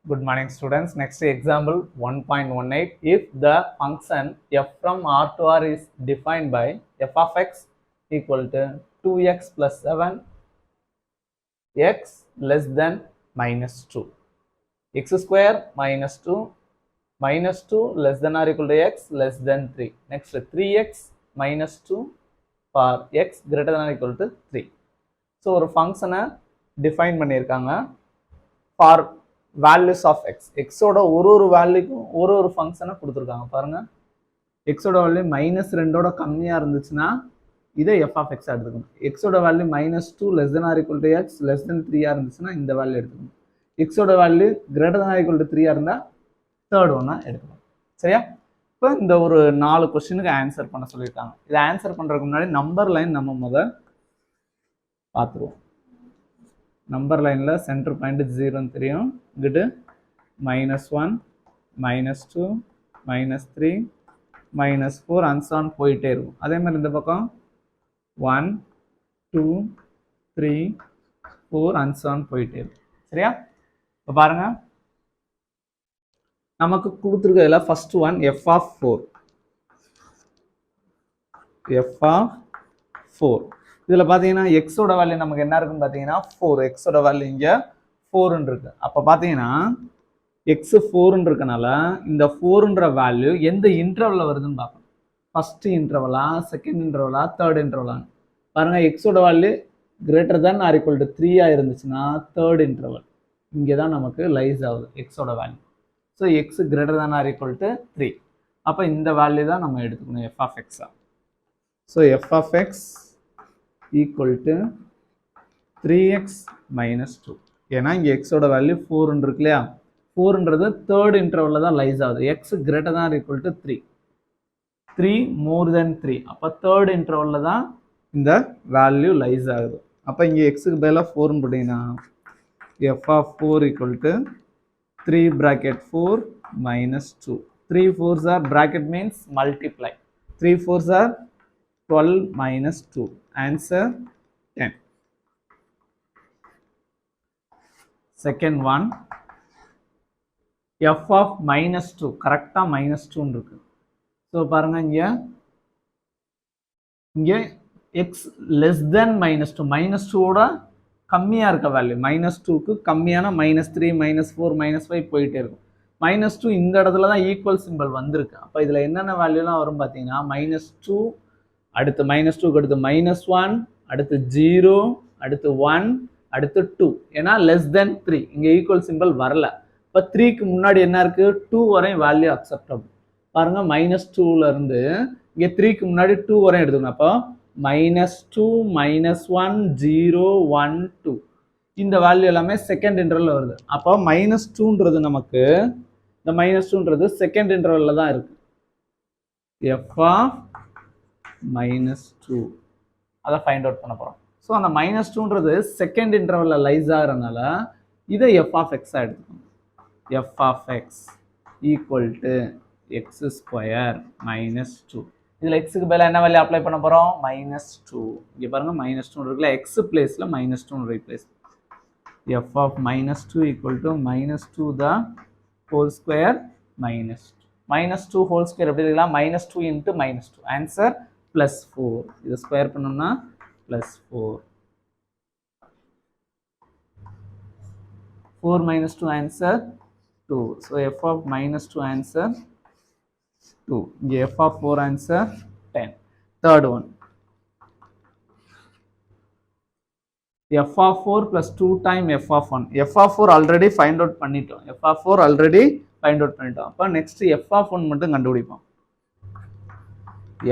Good morning students. Next example 1.18. If the function f from R to R is defined by f of x equal to 2x plus 7 x less than minus 2 x square minus 2 minus 2 less than or equal to x less than 3. Next 3x minus 2 for x greater than or equal to 3. So ஒரு ஃபங்க்ஷனை define பண்ணியிருக்காங்க for values of X. எக்ஸோட ஒரு வேல்யூக்கும் ஒரு ஃபங்க்ஷனை கொடுத்துருக்காங்க பாருங்க. எக்ஸோட வேல்யூ -2 கம்மியாக இருந்துச்சுன்னா இதை எஃப் ஆஃப் எக்ஸ் எடுத்துக்கணும். எக்ஸோட value -2 less than or equal to x less than 3 இருந்துச்சுன்னா இந்த வேல்யூ எடுத்துக்கணும். எக்ஸோட value greater than or equal to 3 இருந்தால் தேர்ட் ஒன்னா எடுக்கணும். சரியா? இப்போ இந்த ஒரு 4 கொஸ்டினுக்கு ஆன்சர் பண்ண சொல்லியிருக்காங்க. இதை ஆன்சர் பண்ணுறதுக்கு முன்னாடி நம்பர் லைன் நம்ம முதல் பார்த்துருவோம். நம்பர் லைனில் சென்டர் பாயிண்ட் 0ன்னு தெரியும். இங்கிட்டு -1 -2 -3 -4 அன்சான் போயிட்டே இருக்கும். அதே மாதிரி இந்த பக்கம் 1 2 3 4 அன்சான் போயிட்டே இருக்கும். சரியா? இப்போ பாருங்க, நமக்கு கொடுத்துருக்கிறதுல first one F of 4. F of 4 இதில் பார்த்தீங்கன்னா எக்ஸோட வேல்யூ நமக்கு என்ன இருக்குன்னு பார்த்தீங்கன்னா 4. எக்ஸோட வேல்யூ இங்கே 4ன்னு இருக்கு. அப்போ பார்த்தீங்கன்னா எக்ஸ் 4ன்னு இருக்கனால இந்த 4ன்ற வேல்யூ எந்த இன்டர்வலில் வருதுன்னு பார்க்கணும். ஃபர்ஸ்ட் இன்டர்வலா, செகண்ட் இன்டர்வலா, தேர்ட் இன்டர்வலான்னு பாருங்க. எக்ஸோட value greater than or equal to 3 இருந்துச்சுன்னா தேர்ட் இன்டர்வல் இங்கே தான் நமக்கு லைஸ் ஆகுது எக்ஸோட value. So x greater than or equal to 3. அப்போ இந்த வேல்யூ தான் நம்ம எடுத்துக்கணும் எஃப் ஆஃப் எக்ஸா. So F of x equal to 3x minus 2. ஏன்னா இங்கே எக்ஸோட வேல்யூ 4 இருக்கு இல்லையா? 4ன்றது தேர்ட் இன்டர்வலில் தான் லைஸ் ஆகுது. X greater than equal to 3, 3 மோர் தென் 3. அப்போ தேர்ட் இன்டர்வலில் தான் இந்த வேல்யூ லைஸ் ஆகுது. அப்போ இங்கே எக்ஸுக்கு பதிலாக 4ன்னு போட்டிங்கன்னா f of 4 equal to 3 bracket 4 minus 2. 3 4s are bracket means multiply. 3 4s are 12 minus 2. Answer 10. Second one, f of -2 கரெக்டா -2 இருக்கு. ஸோ பாருங்க, இங்கே x less than -2, -2ஓட கம்மியாக இருக்க வேல்யூ, -2க்கு கம்மியான -3 -4 -5 போயிட்டே இருக்கும். -2 இந்த இடத்துல தான் ஈக்குவல் சிம்பிள் வந்திருக்கு. அப்போ இதில் என்னென்ன வேல்யூலாம் வரும் பார்த்தீங்கன்னா -2 அடுத்து -2க்கு அடுத்து -1 அடுத்து 0 அடுத்து 1 அடுத்து 2. ஏன்னா லெஸ் தென் 3 இங்கே ஈக்குவல் சிம்பிள் வரல. இப்போ 3க்கு முன்னாடி என்ன இருக்கு? 2 வரையும் வேல்யூ அக்செப்டபிள். பாருங்க, -2ல இருந்து இங்கே 3க்கு முன்னாடி 2 வரையும் எடுத்துக்கணும். அப்போ -2 -1 0 1 2 இந்த வேல்யூ எல்லாமே செகண்ட் இன்டர்வல்ல வருது. அப்போ -2ன்றது நமக்கு இந்த -2ன்றது செகண்ட் இன்டர்வல்ல தான் இருக்கு. எஃப் ஆஃப் -2 அதை ஃபைண்ட் அவுட் பண்ண போகிறோம். ஸோ அந்த -2ன்றது செகண்ட் இன்டர்வல்ல லைஸ் ஆகிறதுனால இதை எஃப் ஆஃப் எக்ஸாக எடுத்துக்கணும். F of x equal to x square -2. இதில் எக்ஸுக்கு பதிலாக என்ன வேல்யூ அப்ளை பண்ண போகிறோம்? -2. இங்கே பாருங்க, -2 இருக்குல்ல, எக்ஸ் பிளேஸில் -2 replace. F of -2 equal to -2 the whole square -2 whole square எப்படி இருக்கலாம்? -2 இன்ட்டு -2. ஆன்சர் +4. இதை ஸ்கொயர் பண்ணோம்னா +4. 4 - 2 answer 2. So F of -2 answer 2. இங்கே F of 4 answer 10. Third one, F of 4 + 2 time F of 1. F of 4 already find out பண்ணிட்டோம். F of 4 already find out பண்ணிட்டோம். அப்போ next F of 1 மட்டும் கண்டுபிடிப்போம்.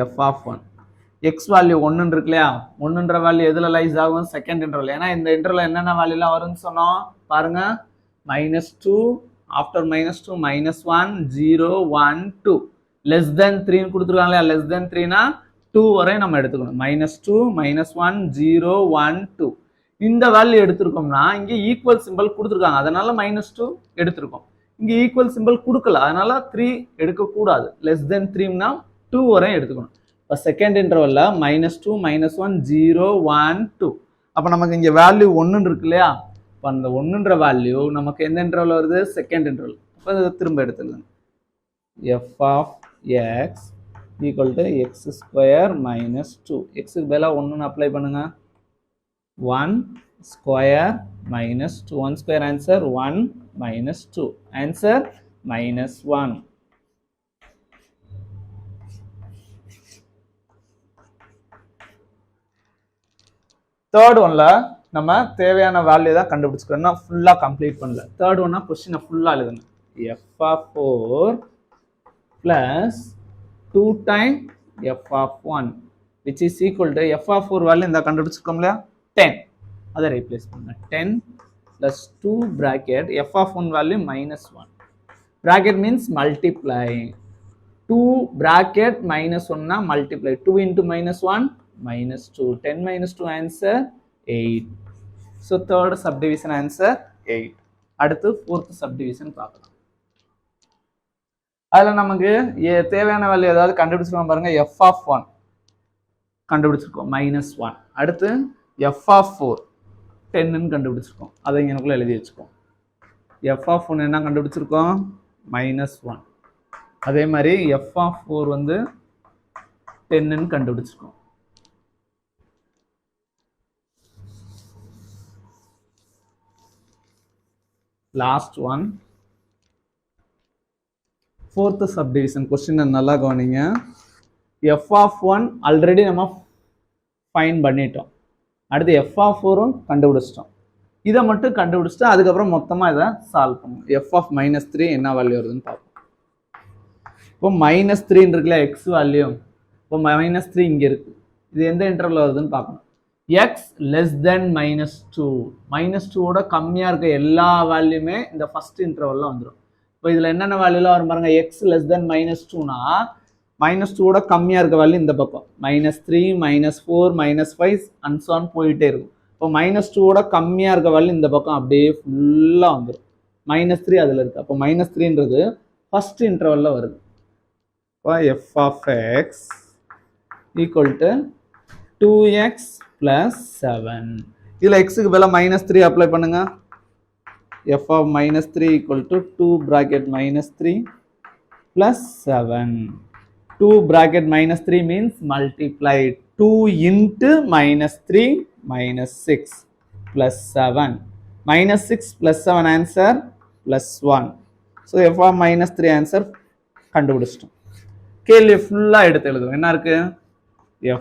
F of 1 X value 1 இருக்கு இல்லையா? 1ன்ற value எதில் lies ஆகும்? Second interval. ஏன்னா இந்த இன்டர்வல் என்னென்ன வேல்யூலாம் வரும்னு சொன்னோம் பாருங்க. -2 ஆஃப்டர் -2 -1 0 1 2 லெஸ் தென் 3ன்னு கொடுத்துருக்காங்க இல்லையா? லெஸ் தென் 3னா 2 வரையும் நம்ம எடுத்துக்கணும். -2 -1 0 1 2 இந்த வேல்யூ எடுத்திருக்கோம்னா இங்கே ஈக்குவல் சிம்பிள் கொடுத்துருக்காங்க, அதனால -2 எடுத்திருக்கோம். இங்கே ஈக்குவல் சிம்பிள் கொடுக்கல, அதனால 3 எடுக்கக்கூடாது. லெஸ் தென் 3னா 2 வரையும் எடுத்துக்கணும். இப்போ செகண்ட் இன்டர்வல்ல -2 -1 0 1 2. அப்போ நமக்கு இங்கே வேல்யூ 1 இருக்கு இல்லையா? அந்த 1ன்ற வேல்யூ நமக்கு எந்த இன்டர்வல் வருது, செகண்ட் இன்டர்வல். அப்போ இதை திரும்ப எடுத்துடலாம். f of x equal to x square minus 2. xக்கு பதிலாக 1 அப்ளை பண்ணுங்க. 1 square minus 2. 1 square answer 1 minus 2. Answer minus 1. Third ஒன்ல நம்ம தேவையான வேல்யூ தான் கண்டுபிடிச்சிக்கணும், ஃபுல்லாக கம்ப்ளீட் பண்ணல. தேர்ட் ஒன்னா கொஸ்டினை ஃபுல்லாக எழுதணும். f of 4 plus 2 times f of 1 which is equal to f of 4 value இந்த கண்டுபிடிச்சிருக்கோம் இல்லையா, 10. அதை ரீப்ளேஸ் பண்ணுங்க. 10 plus 2 bracket f of 1 value minus 1. Bracket means multiply. 2 bracket minus 1 na multiply. 2 into minus 1 minus 2. 10 minus 2 answer 8. So third subdivision answer 8. அடுத்து fourth subdivision பார்க்கலாம். அதில் நமக்கு தேவையான வேல்யூ ஏதாவது கண்டுபிடிச்சிருக்கோம் பாருங்க. f of 1 கண்டுபிடிச்சிருக்கோம் -1. அடுத்து f of 4 10ன்னு கண்டுபிடிச்சிருக்கோம். அதை இங்கனுக்குள்ள எழுதி வச்சுக்கோம். f of 1 என்ன கண்டுபிடிச்சிருக்கோம், -1. அதே மாதிரி f of 4 வந்து 10ன்னு கண்டுபிடிச்சிருக்கோம். Last one, fourth subdivision question நல்லா கவனிங்க. f of 1 ஆல்ரெடி நம்ம ஃபைன் பண்ணிட்டோம். அடுத்து f of 4ம் கண்டுபிடிச்சிட்டோம். இதை மட்டும் கண்டுபிடிச்சிட்டு அதுக்கப்புறம் மொத்தமாக இதை சால்வ் பண்ணுவோம். f of -3 என்ன வேல்யூ வருதுன்னு பார்ப்போம். இப்போ -3 இருக்குல்ல எக்ஸ் வேல்யூ, இப்போ -3 இங்கே இருக்குது. இது எந்த இன்டர்வல் வருதுன்னு பார்க்கணும். எக்ஸ் லெஸ் தென் -2, -2ஓட கம்மியாக இருக்க எல்லா வேல்யூமே இந்த ஃபர்ஸ்ட் இன்டர்வலில் வந்துடும். இப்போ இதில் என்னென்ன வேல்யூலாம் வரும் பாருங்க. எக்ஸ் லெஸ் தென் -2னா -2ஓட கம்மியாக இருக்க வேல்யூ இந்த பக்கம் -3 -4 -5 அண்ட் so on போயிட்டே இருக்கும். இப்போ -2ஓட கம்மியாக இருக்க வேல்யூ இந்த பக்கம் அப்படியே ஃபுல்லாக வந்துடும். -3 அதில் இருக்குது. அப்போ -3ன்றது ஃபர்ஸ்ட் இன்டர்வலில் வருது. இப்போ f of x equal to 2x plus 7. இதில் எக்ஸுக்கு பதிலாக -3 அப்ளை பண்ணுங்க. f of -3 equal to 2 bracket -3 plus 7. 2 bracket -3 means multiply. 2 into -3 -6 plus 7. -6 plus 7 answer plus 1. So f of -3 answer கண்டுபிடிச்சிட்டோம். கேள்வி ஃபுல்லாக எடுத்து எழுதுவோம். என்ன இருக்கு,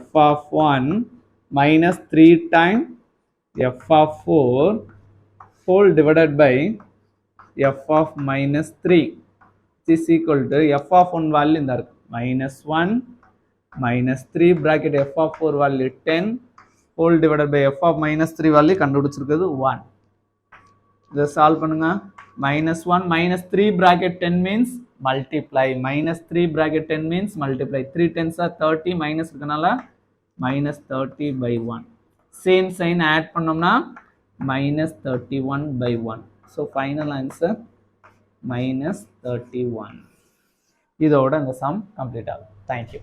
f of 1 -3 times f of 4 whole divided by f of -3 is equal to f of 1 value இந்த இருக்கு -1 -3 bracket f of 4 value 10 whole divided by f of -3 value கண்டுபிடிச்சிருக்கிறது 1. இதை சால்வ் பண்ணுங்க. -1 -3 bracket 10 means multiply. -3 bracket 10 means multiply. 3 10s are 30, minus இருக்கனால -30 by 1. Same sign add பண்ணோம்னா -31 by 1. So final answer -31. இதோட இந்த sum complete ஆகும். Thank you.